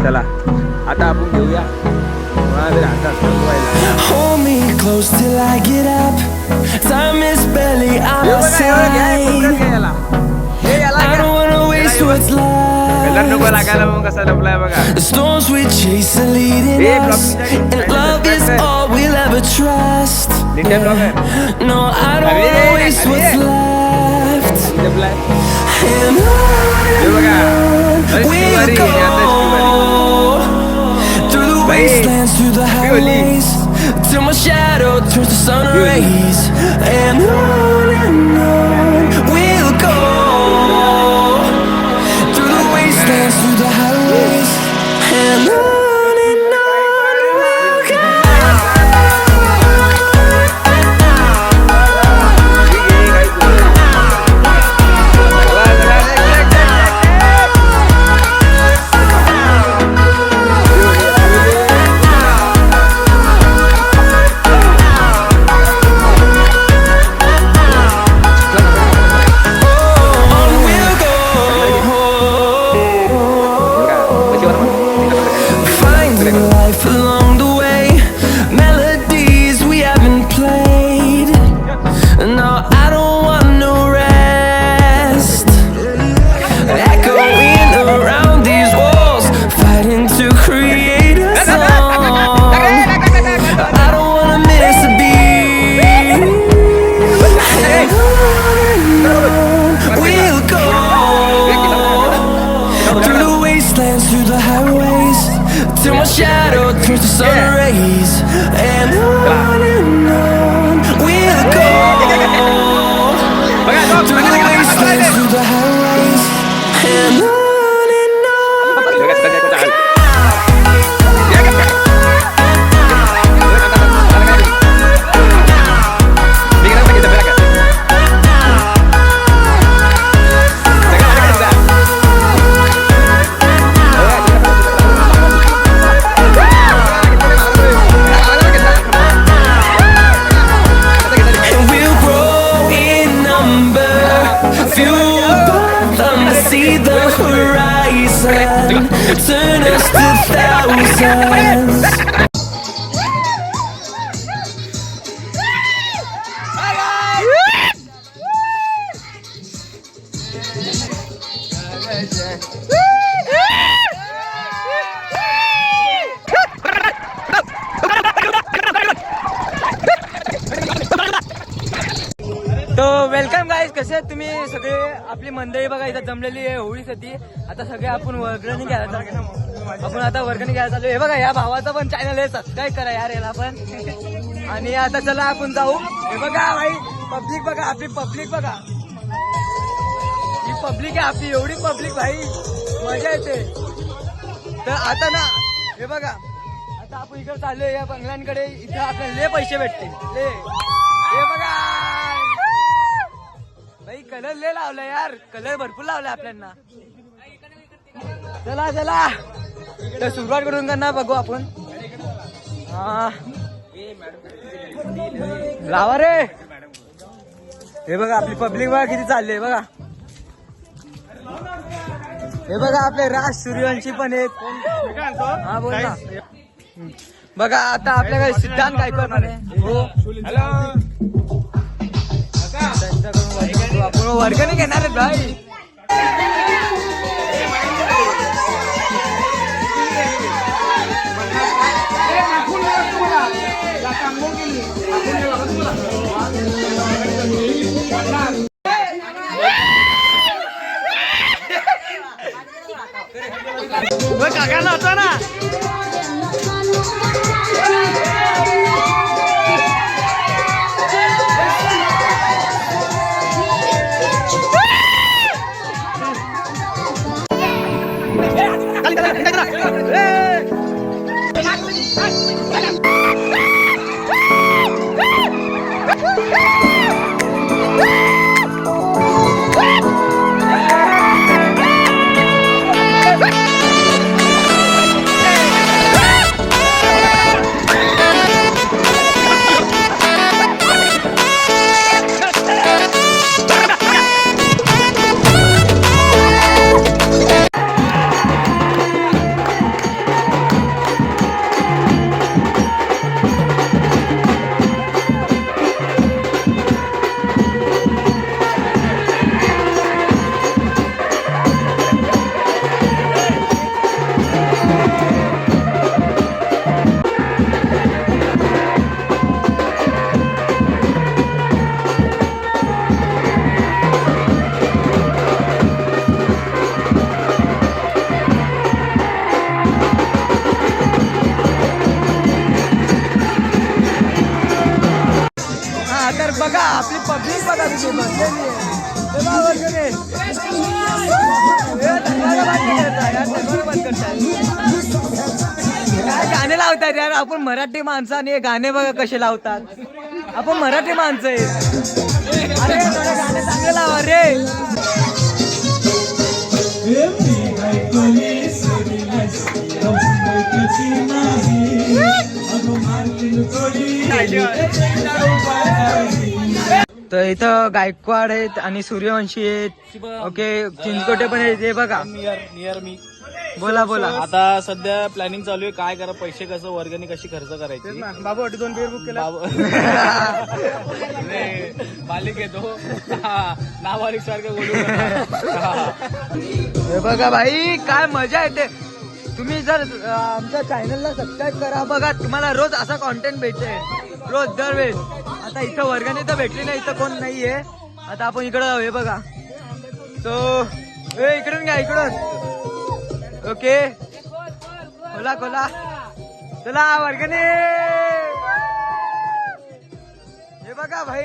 चला आता आपण घेऊया. Hold me close till I get up. Time is barely on our side. I don't wanna waste what's left. The storms we chase are leading us, and love is all we'll ever trust. No, I don't wanna waste what's left. And on we'll go. Wastelands through the highways, till my shadow turns to sun rays. And on we'll go, through the wastelands, through the highways. And on we'll go. Till my shadow turns to sun rays. And on we'll go, through the wastelands, through the highways. And on. Turn us to thousands. तो welcome guys, कसे आहेत तुम्ही सगळे. आपली मंडळी बघा इथं जमलेली आहे होळीसाठी. आता सगळे आपण वर्गणी घ्यायला चालू. हे बघा या भावाचा पण चॅनल आहे, सबस्क्राईब करा यार याला पण. आणि आता चला आपण जाऊ. हे बघा भाई पब्लिक बघा, आपली पब्लिक बघा, ही पब्लिक आहे आपली, एवढी पब्लिक भाई मजा येते. तर आता ना हे बघा, आता आपण इकडे चाललोय या बंगल्यांकडे. इथं आपल्याला लय पैसे भेटतील ले. हे बघा भाई कलर लय लावलाय यार, कलर भरपूर लावलाय आपल्याला. चला चला तर सुरुवात करून करणार बघू आपण. हा लावा रे. हे बघा आपली पब्लिक बघा किती चालली बघा. हे बघा आपले राज सूर्यवंशी पण आहेत. हा बोल ना. बघा आता आपल्याकडे सिद्धांत गायकवाड हो. आपण वर्गणी घेणार आहेत भाई. काका नव्हता ना. बघा आपली पब्लिक बघा तुम्ही बसलेली आहे. हे बघा वर्गणी. हे धर्माला बंद करताय, यार धर्माला बंद करताय. काय गाणे लावतात यार, आपण मराठी माणसं आणि हे गाणे बघा कसे लावतात. आपण मराठी माणसं आहे. अरे थोडे गाणे चांगले लावा रे. तर इथं गायकवाड आहेत आणि सूर्यवंशी आहेत. ओके चिंचकोटे पण आहेत. हे बघा नियर मी. बोला बोला. आता सध्या प्लॅनिंग चालू आहे काय करा, पैसे कसं वर्गणी कशी खर्च करायची. बाबू 2 बिअर बुक केला. मालिक येतो नावालिक सारखं बोलू. हे बघा भाई काय मजा येते. तुम्ही जर आमच्या चॅनलला सबस्क्राईब करा. बघा तुम्हाला रोज असा कॉन्टेंट भेटेल, रोज दरवेळेस. आता इथं वर्गणी तर भेटली नाही, इथं कोण नाहीये. आता आपण इकडं जाऊ. हे बघा तो इकडून घ्या इकडून. ओके खोला खोला चला वर्गणी. हे बघा भाई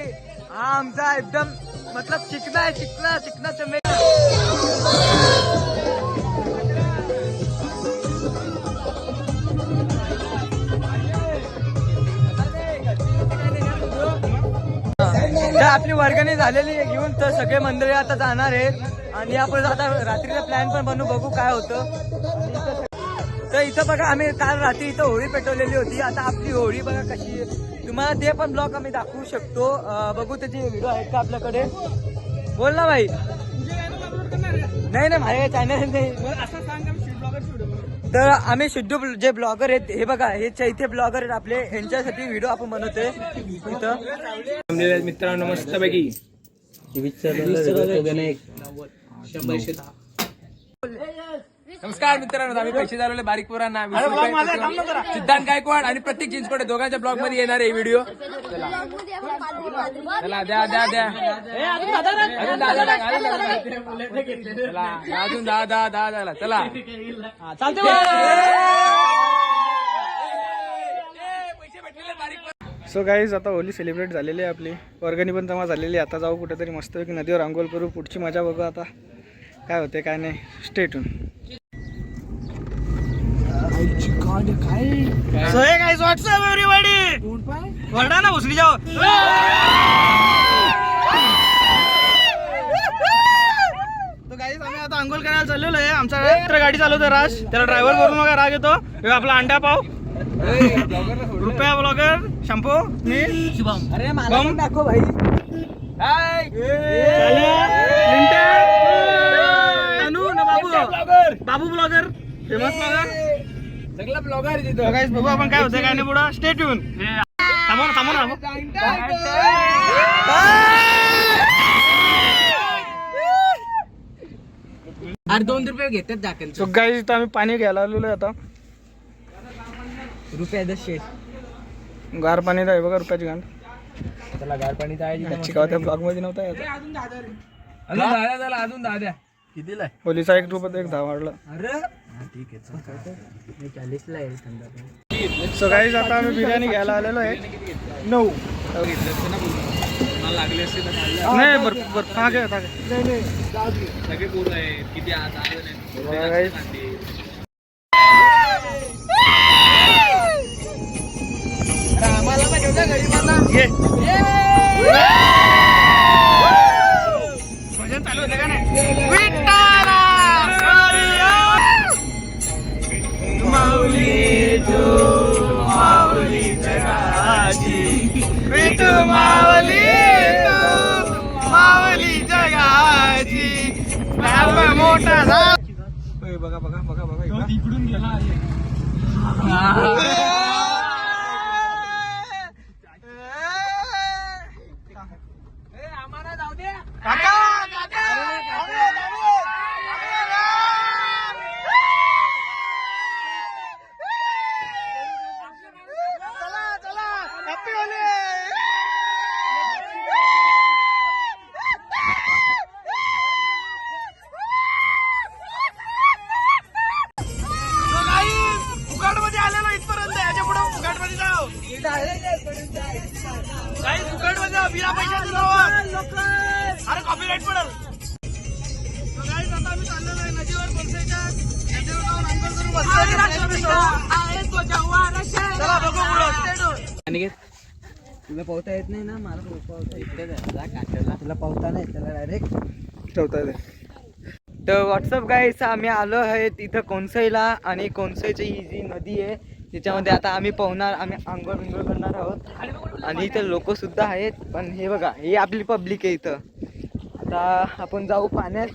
हा आमचा एकदम मतलब चिकना आहे. चिकना चमे. तर आपली वर्गणी झालेली आहे घेऊन. तर सगळे मंडळी आता जाणार आहेत आणि आपण आता रात्रीचा प्लॅन पण बनवू, बघू काय होतं. तर इथं बघा आम्ही काल रात्री इथं होळी पेटवलेली होती. आता आपली होळी बघा कशी आहे. तुम्हाला ते पण ब्लॉग आम्ही दाखवू शकतो. बघू त्याची व्हिडिओ आहेत का आपल्याकडे. बोल ना भाई. नाही माझ्या चॅनल नाही. तर आम्ही शुद्ध जे ब्लॉगर आहेत हे बघा हे चैथे ब्लॉगर आहेत आपले, यांच्यासाठी व्हिडिओ आपण बनवतोय इथं. मित्रांनो मस्तपैकी नमस्कार मित्रांनो, आम्ही पैसे झालेले बारीक पोरांना सिद्धांत गायकवाड आणि प्रत्येक चिंचकोटे दोघांच्या ब्लॉग मध्ये येणार आहे व्हिडिओ. चला द्या अजून दहा चला चालते. सो गाईज आता होली सेलिब्रेट झालेली आहे आपली, वर्गणी पण जमा झालेली आहे. आता जाऊ कुठेतरी मस्तपैकी नदीवर आंघोळ करू, पुढची मजा बघू आता काय होते काय नाही. Stay tuned. So hey guys what's up everybody. वरडा ना भोसडी जाओ. तो गाईज आम्ही आता आंघोळ करायला चाललेलो आहे. आमचा मित्र गाडी चालवतो राज, त्याला ड्रायव्हर करून वगैरे राग येतो. हे आपला अंडा पाव, रुपया ब्लॉगर, शॅम्पू, मी शुभम. अरे मला पण दाखव भाई. बाबू ब्लॉगर, फेमस ब्लॉगर, सगळा ब्लॉगर गाईज बघू आपण काय होतं काय नाही पुढं. Stay tune. थांबा ना. अरे 2 रुपये घेतात दाखल. सो गाईज इथं आम्ही पाणी घ्यायला आलेलो आहे आता. रुपये 10 गार पाणी आहे बघा, रुपयाची घाण. चला गार पाणी चिकाव त्या ब्लॉग मध्ये नव्हता येत. अजून दहा द्या. कितीला आहे? होलीचा 1 रुपयात 1 10 वाढला. अरे ठीक आहे. 40 ला आहे. सो गाईज आता आम्ही बिर्याणी घ्यायला आलेलो आहे. 9 लागले असते तर नाही बरं हा घ्या. सगळे पोरं आहेत. किती गाईज आम्हाला पण ठेवता गरीबांना. भजन चालू होतं का नाही. माऊली जगाची मोठा बघा इकडून गेला. आम्हाला जाऊ दे. मध्ये आलेलो इथपर्यंत. बिना पैशाचं नाव अरे कॉपीराईट पडेल. So guys, आता आम्ही चाललेलो आहे नदीवर कोणत्याच्या नदीवर जाऊन अंघोळ करून बसलो. चला बघू पुढं. तुला पोहता येत नाही ना, मला पोहता इकडे तुला पोहता नाही त्याला डायरेक्ट ठेवता येते. तर व्हॉट्सअप गाईस आम्ही आलो आहे इथं कोणसईला आणि कोणसईची ही जी नदी आहे त्याच्यामध्ये आता आम्ही पोहणार, आम्ही आंघोळ बिंघोळ करणार आहोत आणि इथं लोक सुद्धा आहेत. पण हे बघा ही आपली पब्लिक आहे इथं. आता आपण जाऊ पाण्यात.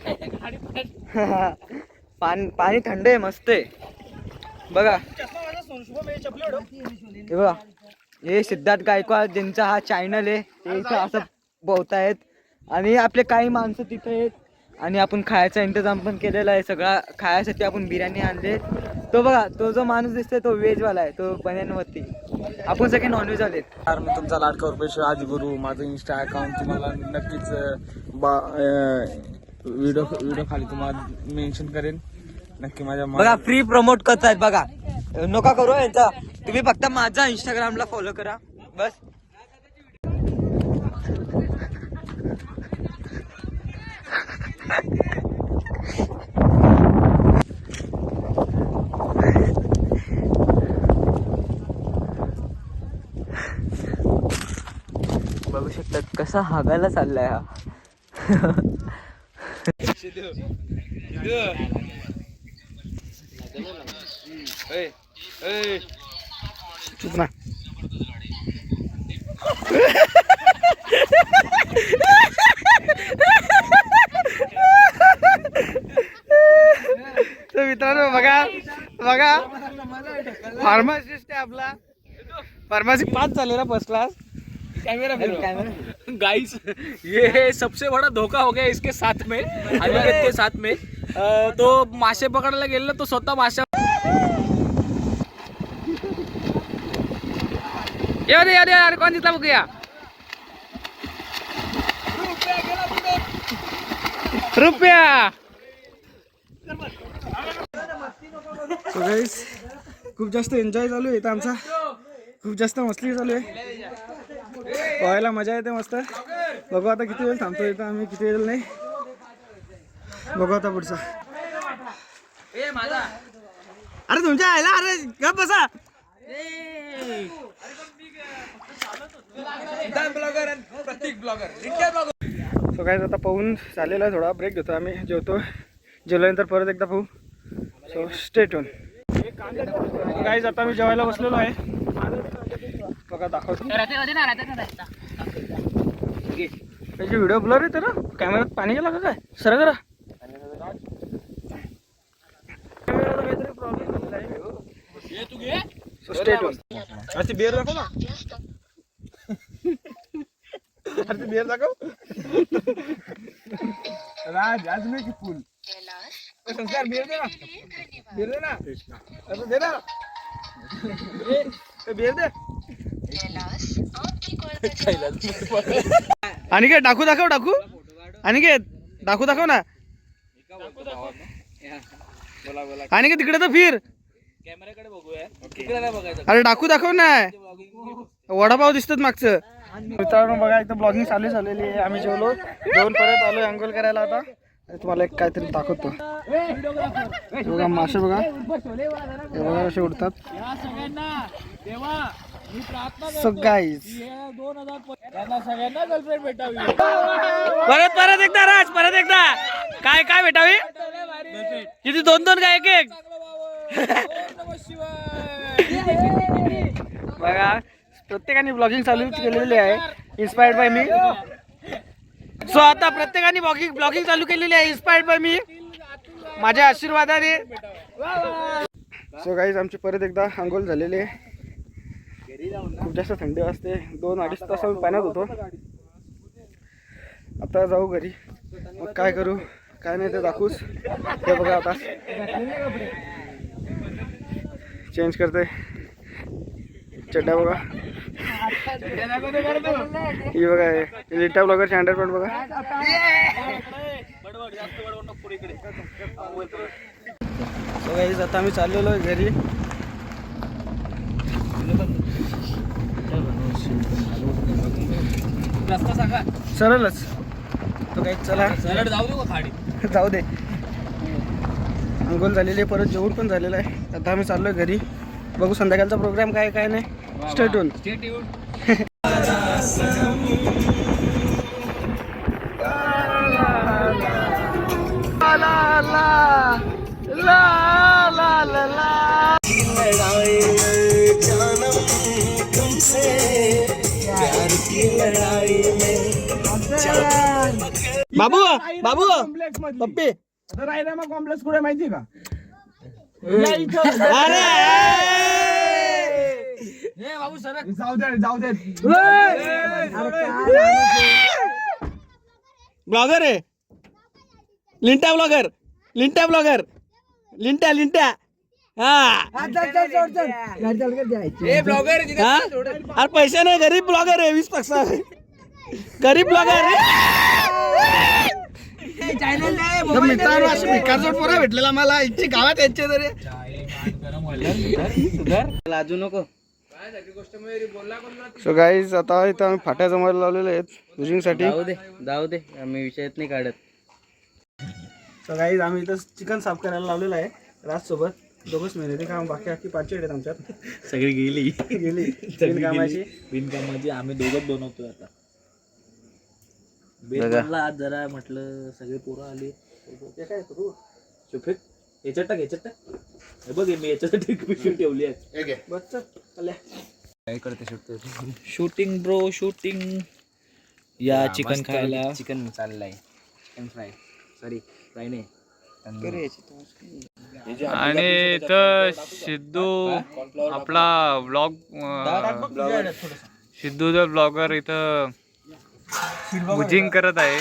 पाणी थंड आहे, मस्त आहे बघा. हे बघा हे सिद्धार्थ गायकवाड ज्यांचा हा चॅनल आहे ते इथं असं पोहतायत आणि आपले काही माणसं तिथे आहेत आणि आपण खायचा इंतजाम पण केलेला आहे. सगळा खायसाठी आपण बिर्याणी आणले. तो बघा तो जो माणूस दिसतोय तो व्हेजवाला आहे, तो बन्यांवरती. आपण सगळे नॉनव्हेज आले. मी तुमचा लाडका रुपेश आदिगुरु. माझं इंस्टा अकाउंट तुम्हाला नक्कीच व्हिडिओ खाली तुम्हाला मेन्शन करेन. नक्की माझ्या बघा फ्री प्रमोट करतायत बघा, नका करू यांचा. तुम्ही फक्त माझा इंस्टाग्रामला फॉलो करा बस. बघू शकतात कसा हागायला चाललाय हा. चुप ना. तर मित्रांनो बघा बघा फार्मासिस्ट आहे आपला. फार्मसी पास झालेला फर्स्ट क्लास. कैमरा गाइस ये सबसे बड़ा धोखा हो गया इसके साथ में, अनिकेत के साथ में. तो मासे पकडायला गेले तो स्वतः माशा यार कोण दिसला बघूया. रुपया खूप जास्त एन्जॉय चालू आहे इथं आमचा. खूप जास्त मस्ती चालू आहे. पोहायला मजा येते मस्त. बघू आता किती वेळ थांबतो इथं आम्ही, किती वेळ नाही बघू आता पुढचा. अरे तुमच्या आयला अरे गप बसा. सो गाईज आता पाहून झालेला आहे, थोडा ब्रेक घेतो आम्ही. जेवतो, जेवल्यानंतर परत एकदा पाहू. So stay tune. गाईज आता मी जेवायला बसलेलो आहे. बघा दाखवतो. त्याची व्हिडिओ ब्लर येते ना, कॅमेऱ्यात पाणी गेला का काय सर करा. So stay tune. अरे बिअर दाखव ना. अरे बिअर दाखव. राज आज मी की फुल संस्कार बिअर दे ना. बिअर दे ना. अरे दे ना. बिअर दे. अनिकेत डाकू दाखव. डाकू अनिकेत डाकू दाखव ना. अनिकेत तिकडे तर फिर. कॅमेराकडे बघूया, तिकडे नाही बघायचं. अरे डाकू दाखव ना. वडापाव दिसतात मागचं. मित्रांनो बघा इथं ब्लॉगिंग चालू झालेली आहे. आम्ही जेवलो, जेवण परत आलो अंघोळ करायला. आता तुम्हाला एक काहीतरी दाखवतो. बघा मासे बघा, हे बघा कसे उडतात. सो गाईज सगळ्यांना गर्लफ्रेंड भेटावी. परत एकदा राज, परत एकदा काय काय भेटावी. किती 2-2 काय 1-1. बघा प्रत्येकाने ब्लॉगिंग चालू केलेली आहे, इन्स्पायर्ड बाय मी. सो आता प्रत्येकाने ब्लॉगिंग चालू केलेली आहे, इन्स्पायर्ड बाय मी, माझ्या आशीर्वादाने. सो गाईज आमची परत एकदा आंघोळ झालेली आहे. खूप जास्त थंडी वाजते. 2-2.5 तास आम्ही पाण्यात होतो. आता जाऊ घरी. मग काय करू काय नाही ते दाखवूच. ते बघा आता चेंज करते. चड्डा बघा, ही बघा लिटा ब्लॉगरची अंडरपॅन्ट बघा. आता आम्ही चाललेलो घरी. रस्ता सांगा सरळच तो काही चला सरळ जाऊ दे खाडी जाऊ दे. अंघोळ झालेली आहे, परत जेवण पण झालेलं आहे. आता आम्ही चाललोय घरी. बघू संध्याकाळचा प्रोग्राम काय काय नाही. स्टेट होऊन स्टेट येऊन बाबू बाबू पप्पी कॉम्प्लेक्स कुठे माहिती का? अरे बाबू सर जाऊ दे ब्लॉगर आहे. लिंटा ब्लॉगर लिंट्या हा ब्लॉगर हा? अरे पैसे नाही, गरीब ब्लॉगर आहे. 20% गरीब ब्लॉगर मित्रांनो अशी भिकारचोट पोरं भेटलेला मला इच्छी गावात यायचे तरी लाजू नको. सो गाईज आता इथं आम्ही फाट्या जमायला लावलेल्या आहेत बुजिंगसाठी. जाऊ दे आम्ही विषयात नाही काढत. सो गाईज आम्ही इथं चिकन साफ करायला लावलेलं आहे राजसोबत. दोघंच मेहनती काम, बाकी अख्खी 5 आहेत आमच्यात. सगळी गेली गेली बिनकामाची. बिनकामाची आम्ही दोघंच बनवतोय आता. बेला आज जरा म्हटलं सगळे पोरं आले. ते काय करू चुफेक याच्यात टाक हे बघ मी याच्यासाठी पिशवी ठेवली आहे. बस चल काय करते शूटिंग ब्रो शूटिंग या चिकन खायला. चिकन चाललाय चिकन फ्राय सॉरी फ्राय नाही. आणि इथं सिद्धू आपला ब्लॉग सिद्धू द ब्लॉगर इथं भुजिंग करत आहे.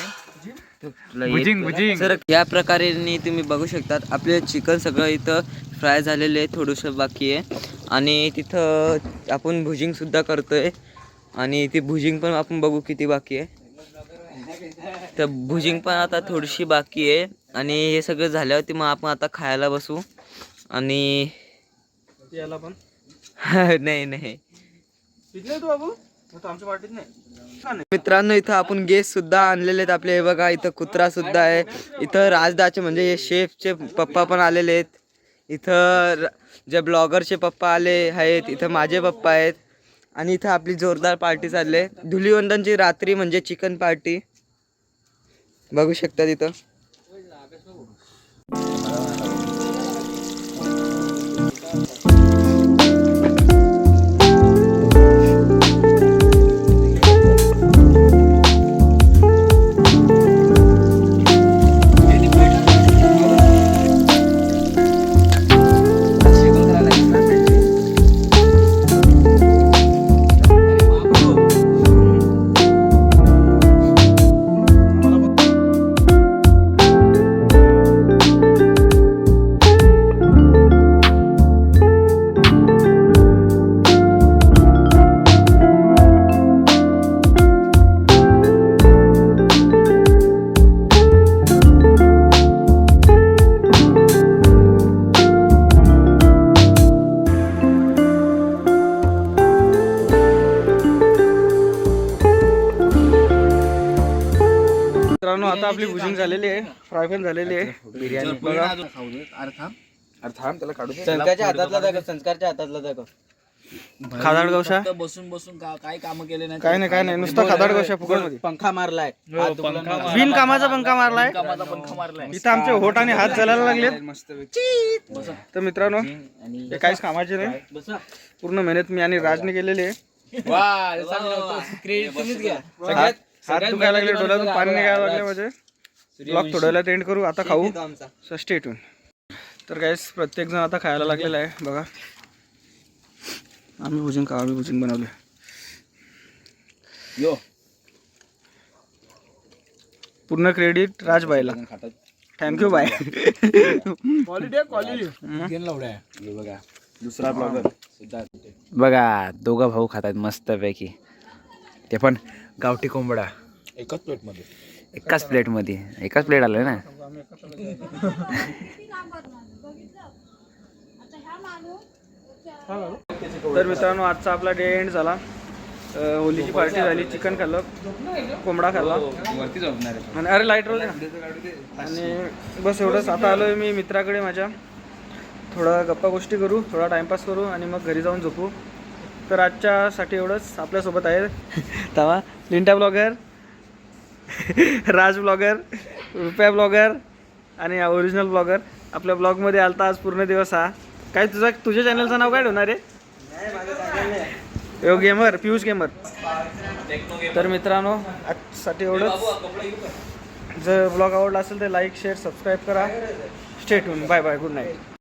भुजिंग सर या प्रकारे तुम्ही बघू शकतात आपले चिकन सगळं इथं फ्राय झालेलं आहे, थोडंसं बाकी आहे. आणि तिथं आपण भुजिंग सुद्धा करतोय आणि ती भुजिंग पण आपण बघू किती बाकी आहे. तर भुजिंग पण आता थोडीशी बाकी आहे. आणि हे सगळं झाल्यावरती मग आपण आता खायला बसू. आणि याला पण नाही पिकले तू बाबू आमच्या पार्टीत नाही. मित्रांनो इथं आपण गेस्ट सुद्धा आणलेले आहेत आपले. हे बघा इथं कुत्रा सुद्धा आहे. इथं राजदाचे म्हणजे हे शेफचे पप्पा पण आलेले आहेत. इथं जे ब्लॉगरचे पप्पा आले आहेत. इथं माझे पप्पा आहेत. आणि इथं आपली जोरदार पार्टी चालली आहे. धुलीवंदनची रात्री म्हणजे चिकन पार्टी बघू शकता तिथं. मित्रांनो आता आपली भुजिंग झालेली आहे, फ्राय पण झालेली आहे. बिर्याणी बघा. संस्कारच्या हातातला दाखव. खादाड गवशा बसून बसून काय काम केले नाही. काय नाही नुसतं खादाड गवशा फुकट मध्ये. पंखा मारलाय बिन कामाचा पंखा मारलाय. पंखा मारलाय. इथं आमचे होट आणि हात जलायला लागले. तर मित्रांनो हे काहीच कामाचे नाही. पूर्ण मेहनत मी आणि राजने केलेली आहे. हात दुखायला लागले, डोळ्यातून पाणी निघायला लागले. म्हणजे ब्लॉग थोड्या वेळात एंड करू. आता खाऊ. Stay tune. तर गाईस प्रत्येक जण आता खायला लागलेला आहे. बघा आम्ही भुजिंग बनवले. यो पूर्ण क्रेडिट राजबाईला. Thank you bye. बघा दुसरा ब्लॉगर बघा दोघं भाऊ खातात मस्त पैकी. ते पण गावठी कोंबडा एकाच प्लेटमध्ये एकाच प्लेट आलं ना. तर मित्रांनो आजचा आपला डे एंड झाला. होलीची पार्टी झाली, चिकन खाल्लं, कोंबडा खाल्ला वरती झोपणार आहे. आणि अरे लाईट रोल आणि बस एवढंच. आता आलो आहे मी मित्राकडे माझ्या, थोडा गप्पा गोष्टी करू, थोडा टाईमपास करू आणि मग घरी जाऊन झोपू. तर आजच्यासाठी एवढंच. आपल्यासोबत आहे तवा लिंटा ब्लॉगर, राज ब्लॉगर, रुपया ब्लॉगर आणि ओरिजिनल ब्लॉगर. आपल्या ब्लॉगमध्ये आलता आज पूर्ण दिवस हा. काय तुझ्या चॅनलचं नाव काय ठेवणार आहे? Yo gamer, Piyush gamer. तर मित्रांनो आजसाठी एवढंच. जर ब्लॉग आवडला असेल तर लाईक शेअर सबस्क्राईब करा. Stay tune. Bye bye, good night.